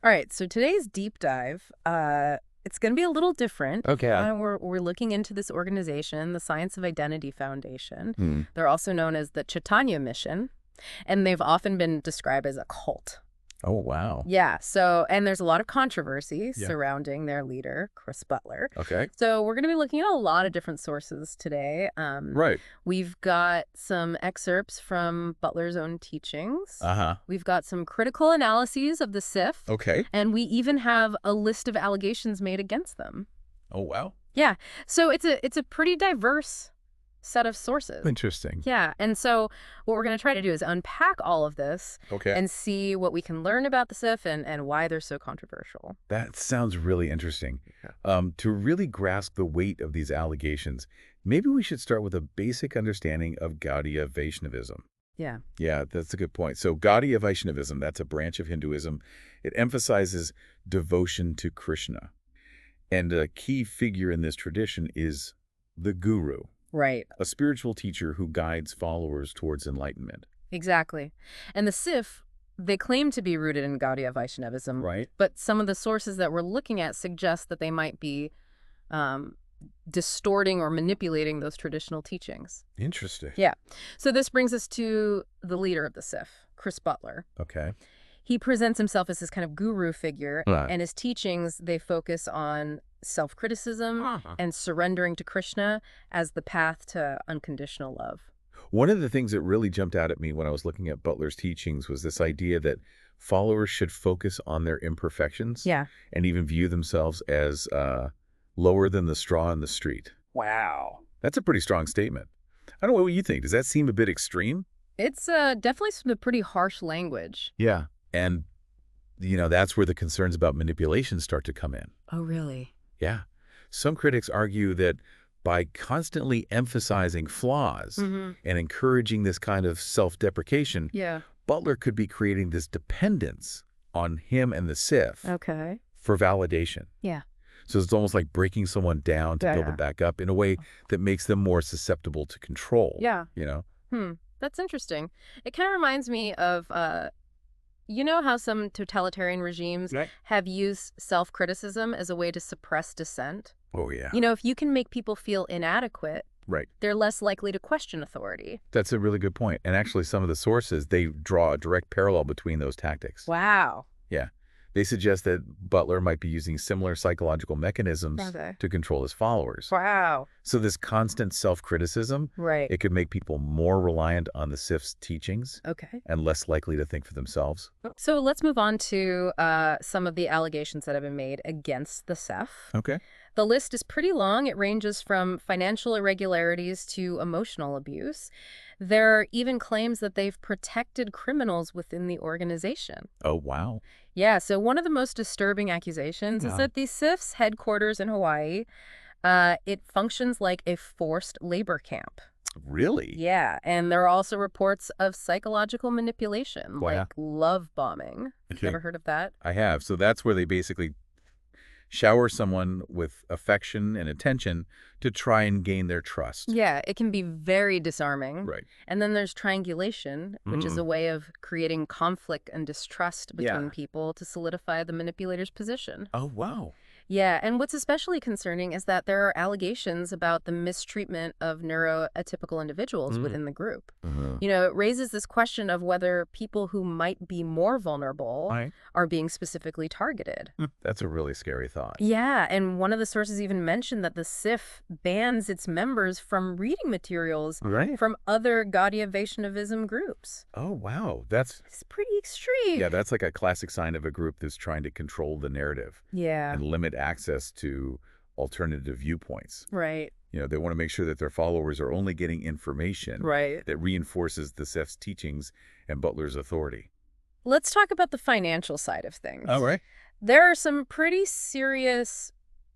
All right, so today's deep dive, it's going to be a little different. Okay. We're looking into this organization, the Science of Identity Foundation. Hmm. They're also known as the Czaitania Mission, and they've often been described as a cult. Oh, wow. Yeah, and there's a lot of controversy surrounding their leader, Chris Butler. Okay. So we're going to be looking at a lot of different sources today. Right. We've got some excerpts from Butler's own teachings. Uh-huh. We've got some critical analyses of the SIF. Okay. And we even have a list of allegations made against them. Oh, wow. Yeah, so it's a pretty diverse set of sources. Interesting. Yeah, and so what we're going to try to do is unpack all of this and see what we can learn about the SIF and why they're so controversial. That sounds really interesting. To really grasp the weight of these allegations, maybe we should start with a basic understanding of Gaudiya Vaishnavism. Yeah. Yeah, that's a good point. So Gaudiya Vaishnavism, that's a branch of Hinduism. It emphasizes devotion to Krishna. And a key figure in this tradition is the guru. Right. A spiritual teacher who guides followers towards enlightenment. Exactly. And the SIF, they claim to be rooted in Gaudiya Vaishnavism. Right. But some of the sources that we're looking at suggest that they might be distorting or manipulating those traditional teachings. Interesting. Yeah. So this brings us to the leader of the SIF, Chris Butler. Okay. He presents himself as this kind of guru figure, Right. and his teachings, they focus on self-criticism and surrendering to Krishna as the path to unconditional love. One of the things that really jumped out at me when I was looking at Butler's teachings was this idea that followers should focus on their imperfections and even view themselves as lower than the straw in the street. Wow. That's a pretty strong statement. I don't know what you think. Does that seem a bit extreme? It's definitely some pretty harsh language. Yeah. And, that's where the concerns about manipulation start to come in. Oh, really? Yeah. Some critics argue that by constantly emphasizing flaws and encouraging this kind of self-deprecation, Butler could be creating this dependence on him and the SIF for validation. Yeah. So it's almost like breaking someone down to build them back up in a way that makes them more susceptible to control. Yeah. That's interesting. It kind of reminds me of you know how some totalitarian regimes have used self-criticism as a way to suppress dissent? Oh, yeah. If you can make people feel inadequate, Right. they're less likely to question authority. That's a really good point. And actually, some of the sources, they draw a direct parallel between those tactics. Wow. Yeah. They suggest that Butler might be using similar psychological mechanisms to control his followers. Wow. So this constant self-criticism, it could make people more reliant on the SIF's teachings and less likely to think for themselves. So let's move on to some of the allegations that have been made against the SIF. Okay. The list is pretty long. It ranges from financial irregularities to emotional abuse. There are even claims that they've protected criminals within the organization. Oh, wow. Yeah, so one of the most disturbing accusations is that the SIF's headquarters in Hawaii, it functions like a forced labor camp. Really? Yeah, and there are also reports of psychological manipulation, Wow. like love bombing. You ever heard of that? I have. So that's where they basically shower someone with affection and attention to try and gain their trust. Yeah, it can be very disarming. Right. And then there's triangulation, which is a way of creating conflict and distrust between people to solidify the manipulator's position. Oh, wow. Yeah, and what's especially concerning is that there are allegations about the mistreatment of neuroatypical individuals within the group. It raises this question of whether people who might be more vulnerable are being specifically targeted. That's a really scary thought. Yeah, and one of the sources even mentioned that the SIF bans its members from reading materials from other Gaudiya Vaishnavism groups. Oh, wow. It's pretty extreme. Yeah, that's like a classic sign of a group that's trying to control the narrative. Yeah. And limit access to alternative viewpoints. Right. They want to make sure that their followers are only getting information Right. that reinforces the SIF's teachings and Butler's authority. Let's talk about the financial side of things. All right. There are some pretty serious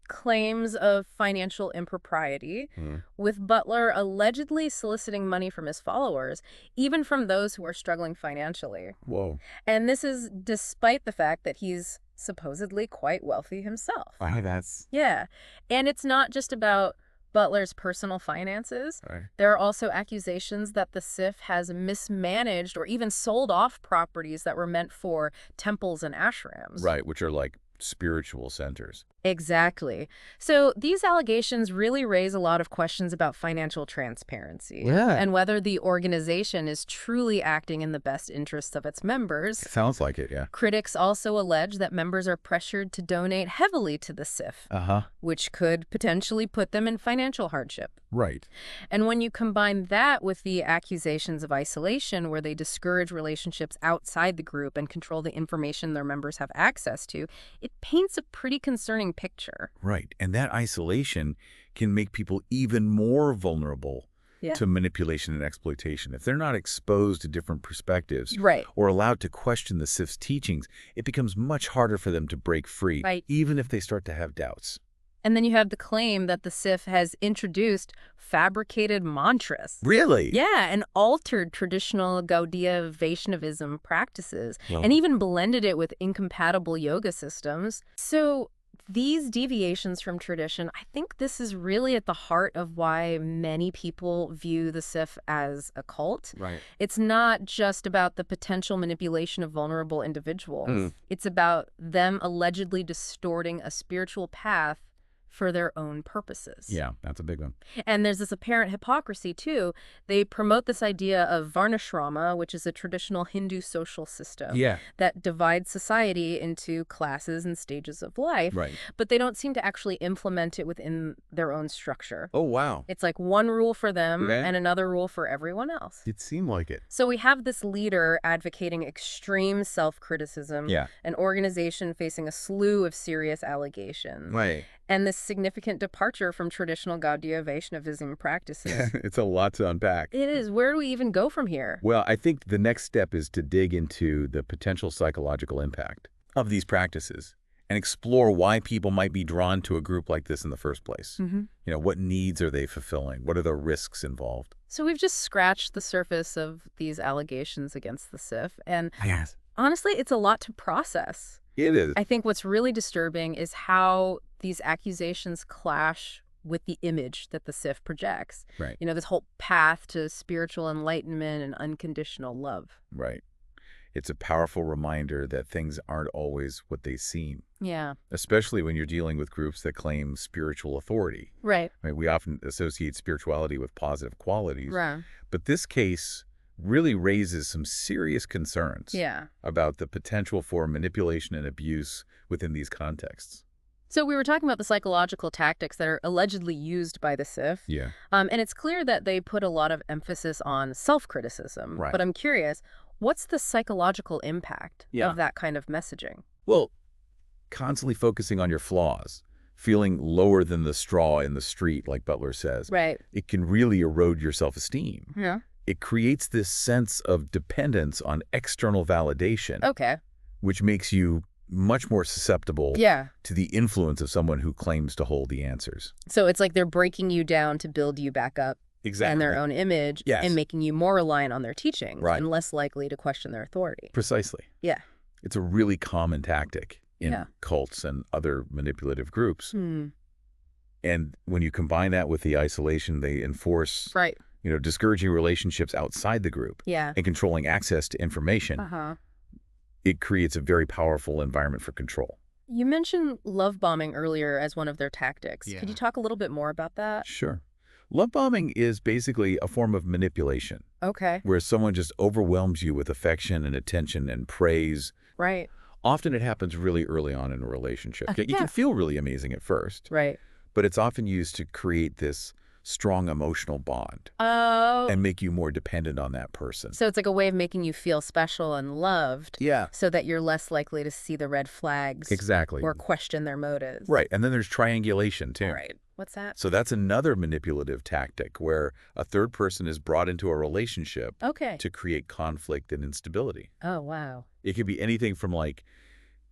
claims of financial impropriety, with Butler allegedly soliciting money from his followers, even from those who are struggling financially. Whoa. And this is despite the fact that he's supposedly quite wealthy himself. Wow, that's... Yeah. And it's not just about Butler's personal finances. Right. There are also accusations that the SIF has mismanaged or even sold off properties that were meant for temples and ashrams. Right, which are like spiritual centers. Exactly. So these allegations really raise a lot of questions about financial transparency and whether the organization is truly acting in the best interests of its members. It sounds like it, yeah. Critics also allege that members are pressured to donate heavily to the SIF, which could potentially put them in financial hardship. Right. And when you combine that with the accusations of isolation, where they discourage relationships outside the group and control the information their members have access to, it paints a pretty concerning picture. Right. And that isolation can make people even more vulnerable to manipulation and exploitation. If they're not exposed to different perspectives or allowed to question the SIF's teachings, it becomes much harder for them to break free, even if they start to have doubts. And then you have the claim that the SIF has introduced fabricated mantras. Really? Yeah, and altered traditional Gaudiya Vaishnavism practices, and even blended it with incompatible yoga systems. So these deviations from tradition, I think this is really at the heart of why many people view the SIF as a cult. Right. It's not just about the potential manipulation of vulnerable individuals. It's about them allegedly distorting a spiritual path for their own purposes. Yeah, that's a big one. And there's this apparent hypocrisy, too. They promote this idea of varnashrama, which is a traditional Hindu social system that divides society into classes and stages of life. Right. But they don't seem to actually implement it within their own structure. Oh, wow. It's like one rule for them and another rule for everyone else. It seemed like it. So we have this leader advocating extreme self-criticism, an organization facing a slew of serious allegations. Right. And this significant departure from traditional Gaudiya Vaishnavism practices. It's a lot to unpack. It is. Where do we even go from here? Well, I think the next step is to dig into the potential psychological impact of these practices and explore why people might be drawn to a group like this in the first place. You know, what needs are they fulfilling? What are the risks involved? So we've just scratched the surface of these allegations against the SIF. And honestly, it's a lot to process. It is. I think what's really disturbing is how these accusations clash with the image that the SIF projects. Right. You know, this whole path to spiritual enlightenment and unconditional love. Right. It's a powerful reminder that things aren't always what they seem. Yeah. Especially when you're dealing with groups that claim spiritual authority. Right. I mean, we often associate spirituality with positive qualities. Right. But this case really raises some serious concerns about the potential for manipulation and abuse within these contexts. So we were talking about the psychological tactics that are allegedly used by the SIF. Yeah. And it's clear that they put a lot of emphasis on self-criticism. Right. But I'm curious, what's the psychological impact of that kind of messaging? Well, constantly focusing on your flaws, feeling lower than the straw in the street, like Butler says. Right. It can really erode your self-esteem. Yeah. It creates this sense of dependence on external validation. Okay. Which makes you much more susceptible to the influence of someone who claims to hold the answers. So it's like they're breaking you down to build you back up and their own image and making you more reliant on their teachings and less likely to question their authority. Precisely. Yeah. It's a really common tactic in cults and other manipulative groups. And when you combine that with the isolation they enforce, you know, discouraging relationships outside the group and controlling access to information, it creates a very powerful environment for control. You mentioned love bombing earlier as one of their tactics. Could you talk a little bit more about that? Sure. Love bombing is basically a form of manipulation. Okay. Where someone just overwhelms you with affection and attention and praise. Right. Often it happens really early on in a relationship. You can feel really amazing at first. Right. But it's often used to create this strong emotional bond. Oh. And make you more dependent on that person. So it's like a way of making you feel special and loved. Yeah. So that you're less likely to see the red flags. Exactly. Or question their motives. Right. And then there's triangulation, too. Right. What's that? So that's another manipulative tactic where a third person is brought into a relationship to create conflict and instability. Oh, wow. It could be anything from like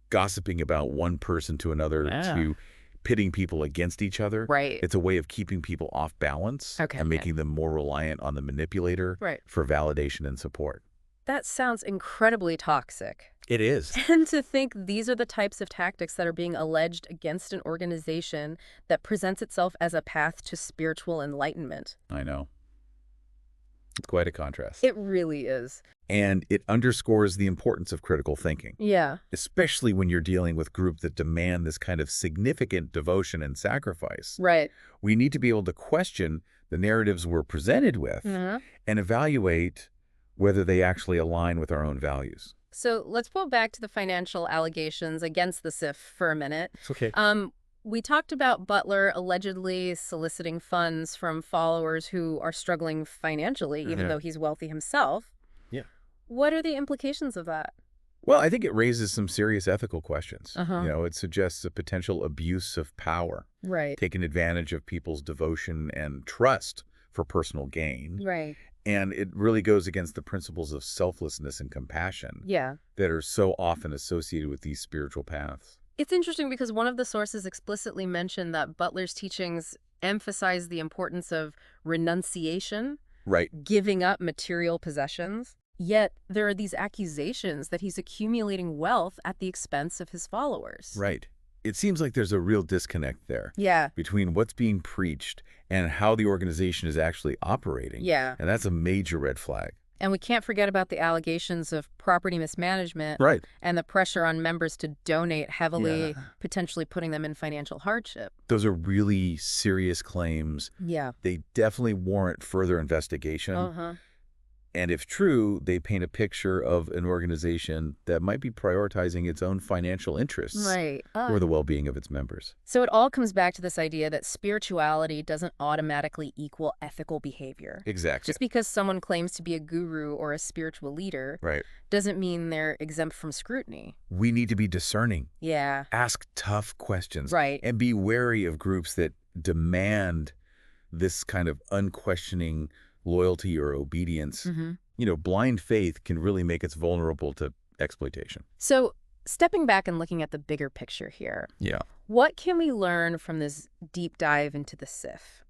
gossiping about one person to another to pitting people against each other. Right. It's a way of keeping people off balance and making them more reliant on the manipulator for validation and support. That sounds incredibly toxic. It is. And to think these are the types of tactics that are being alleged against an organization that presents itself as a path to spiritual enlightenment. I know. It's quite a contrast. It really is. And it underscores the importance of critical thinking. Yeah. Especially when you're dealing with groups that demand this kind of significant devotion and sacrifice. Right. We need to be able to question the narratives we're presented with and evaluate whether they actually align with our own values. So let's pull back to the financial allegations against the SIF for a minute. It's okay. We talked about Butler allegedly soliciting funds from followers who are struggling financially, even though he's wealthy himself. Yeah. What are the implications of that? Well, I think it raises some serious ethical questions. It suggests a potential abuse of power. Right. Taking advantage of people's devotion and trust for personal gain. Right. And it really goes against the principles of selflessness and compassion that are so often associated with these spiritual paths. It's interesting because one of the sources explicitly mentioned that Butler's teachings emphasize the importance of renunciation, giving up material possessions. Yet there are these accusations that he's accumulating wealth at the expense of his followers. Right. It seems like there's a real disconnect there between what's being preached and how the organization is actually operating. Yeah. And that's a major red flag. And we can't forget about the allegations of property mismanagement and the pressure on members to donate heavily, potentially putting them in financial hardship. Those are really serious claims. Yeah. They definitely warrant further investigation. And if true, they paint a picture of an organization that might be prioritizing its own financial interests or the well-being of its members. So it all comes back to this idea that spirituality doesn't automatically equal ethical behavior. Exactly. Just because someone claims to be a guru or a spiritual leader doesn't mean they're exempt from scrutiny. We need to be discerning. Yeah. Ask tough questions. Right. And be wary of groups that demand this kind of unquestioning loyalty or obedience. Blind faith can really make us vulnerable to exploitation. So stepping back and looking at the bigger picture here, what can we learn from this deep dive into the SIF?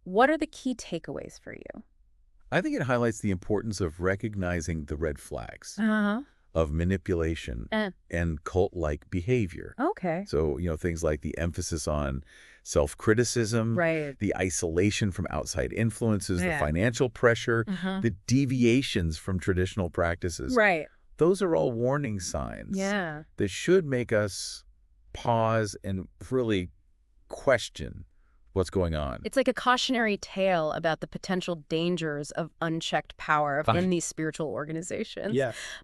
What are the key takeaways for you? I think it highlights the importance of recognizing the red flags of manipulation and cult-like behavior. Okay. So, things like the emphasis on self-criticism, the isolation from outside influences, the financial pressure, the deviations from traditional practices. Those are all warning signs that should make us pause and really question what's going on. It's like a cautionary tale about the potential dangers of unchecked power in these spiritual organizations.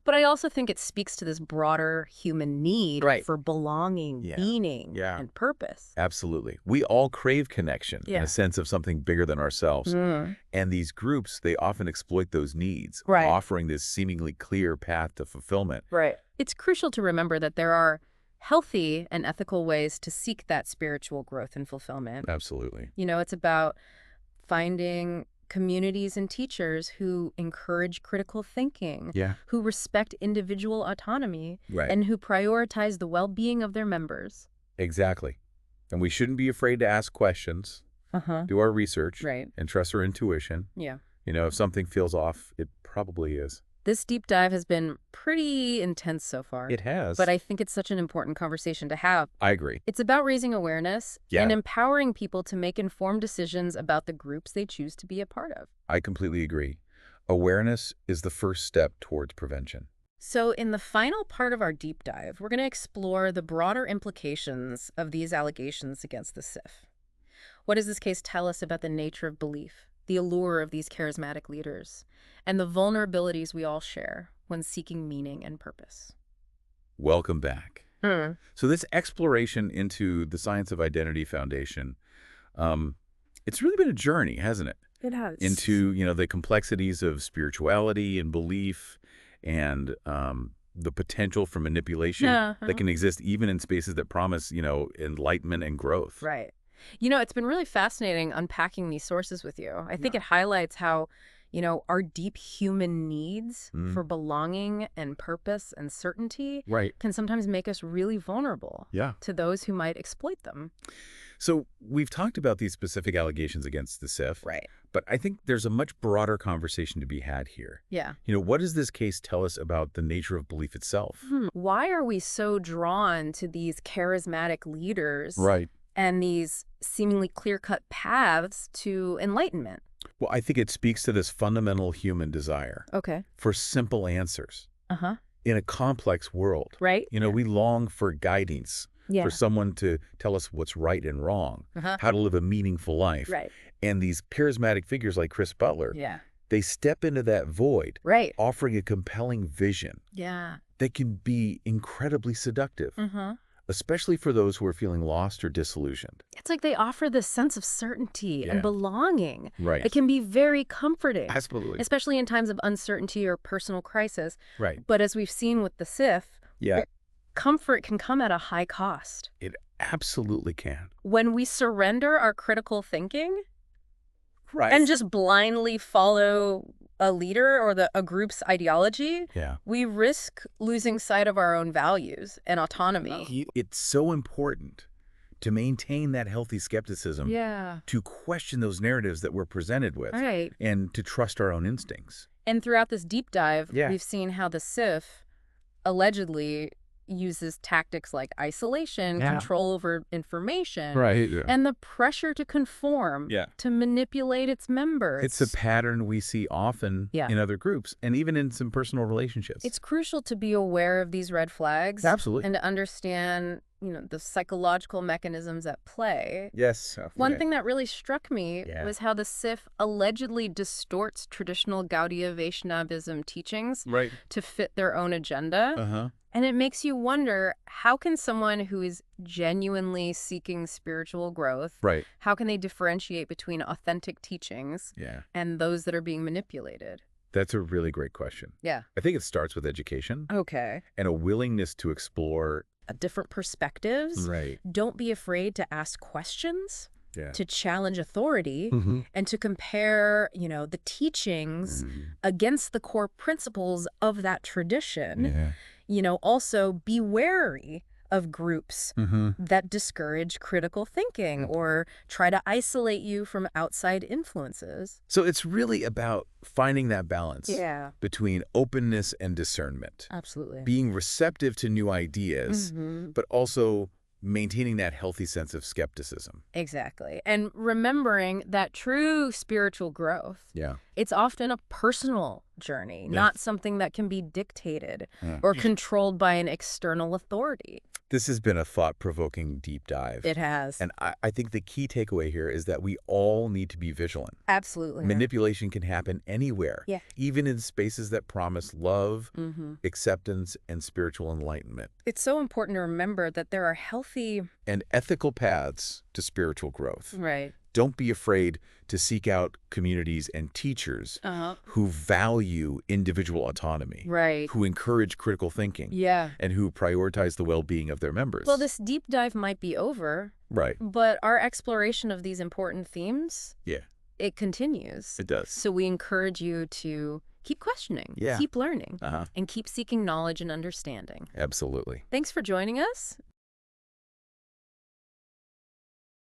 But I also think it speaks to this broader human need for belonging, meaning, and purpose. Absolutely. We all crave connection and a sense of something bigger than ourselves. And these groups, they often exploit those needs, offering this seemingly clear path to fulfillment. It's crucial to remember that there are healthy and ethical ways to seek that spiritual growth and fulfillment. Absolutely. It's about finding communities and teachers who encourage critical thinking, who respect individual autonomy, and who prioritize the well-being of their members. Exactly. And we shouldn't be afraid to ask questions, do our research, and trust our intuition. If something feels off, it probably is. This deep dive has been pretty intense so far. It has. But I think it's such an important conversation to have. I agree. It's about raising awareness and empowering people to make informed decisions about the groups they choose to be a part of. I completely agree. Awareness is the first step towards prevention. So in the final part of our deep dive, we're going to explore the broader implications of these allegations against the SIF. What does this case tell us about the nature of belief, the allure of these charismatic leaders, and the vulnerabilities we all share when seeking meaning and purpose? Welcome back. So this exploration into the Science of Identity Foundation, it's really been a journey, hasn't it? It has. Into, the complexities of spirituality and belief and the potential for manipulation that can exist even in spaces that promise, enlightenment and growth. Right. It's been really fascinating unpacking these sources with you. I think it highlights how our deep human needs for belonging and purpose and certainty can sometimes make us really vulnerable to those who might exploit them. So we've talked about these specific allegations against the SIF, but I think there's a much broader conversation to be had here. What does this case tell us about the nature of belief itself? Why are we so drawn to these charismatic leaders and these seemingly clear-cut paths to enlightenment? Well, I think it speaks to this fundamental human desire for simple answers in a complex world. We long for guidance. For someone to tell us what's right and wrong, how to live a meaningful life. And these charismatic figures like Chris Butler, they step into that void, offering a compelling vision that can be incredibly seductive, especially for those who are feeling lost or disillusioned. It's like they offer this sense of certainty and belonging. It can be very comforting. Absolutely. Especially in times of uncertainty or personal crisis. But as we've seen with the SIF, comfort can come at a high cost. It absolutely can. When we surrender our critical thinking and just blindly follow a leader or a group's ideology, we risk losing sight of our own values and autonomy. It's so important to maintain that healthy skepticism, to question those narratives that we're presented with, and to trust our own instincts. And throughout this deep dive, we've seen how the SIF allegedly uses tactics like isolation, control over information, and the pressure to conform to manipulate its members. It's a pattern we see often in other groups and even in some personal relationships. It's crucial to be aware of these red flags. Absolutely. And to understand, the psychological mechanisms at play. Yes. One thing that really struck me was how the SIF allegedly distorts traditional Gaudiya Vaishnavism teachings to fit their own agenda. And it makes you wonder, how can someone who is genuinely seeking spiritual growth, how can they differentiate between authentic teachings and those that are being manipulated? That's a really great question. I think it starts with education. And a willingness to explore different perspectives. Don't be afraid to ask questions. To challenge authority and to compare, the teachings against the core principles of that tradition. Also be wary of groups that discourage critical thinking or try to isolate you from outside influences. So it's really about finding that balance between openness and discernment. Absolutely. Being receptive to new ideas, but also maintaining that healthy sense of skepticism. Exactly. And remembering that true spiritual growth, it's often a personal journey, not something that can be dictated or controlled by an external authority. This has been a thought-provoking deep dive. It has. And I think the key takeaway here is that we all need to be vigilant. Absolutely. Manipulation can happen anywhere, even in spaces that promise love, acceptance, and spiritual enlightenment. It's so important to remember that there are healthy and ethical paths to spiritual growth. Don't be afraid to seek out communities and teachers who value individual autonomy, who encourage critical thinking, and who prioritize the well-being of their members. Well, this deep dive might be over, but our exploration of these important themes, it continues. It does. So we encourage you to keep questioning, keep learning, and keep seeking knowledge and understanding. Absolutely. Thanks for joining us.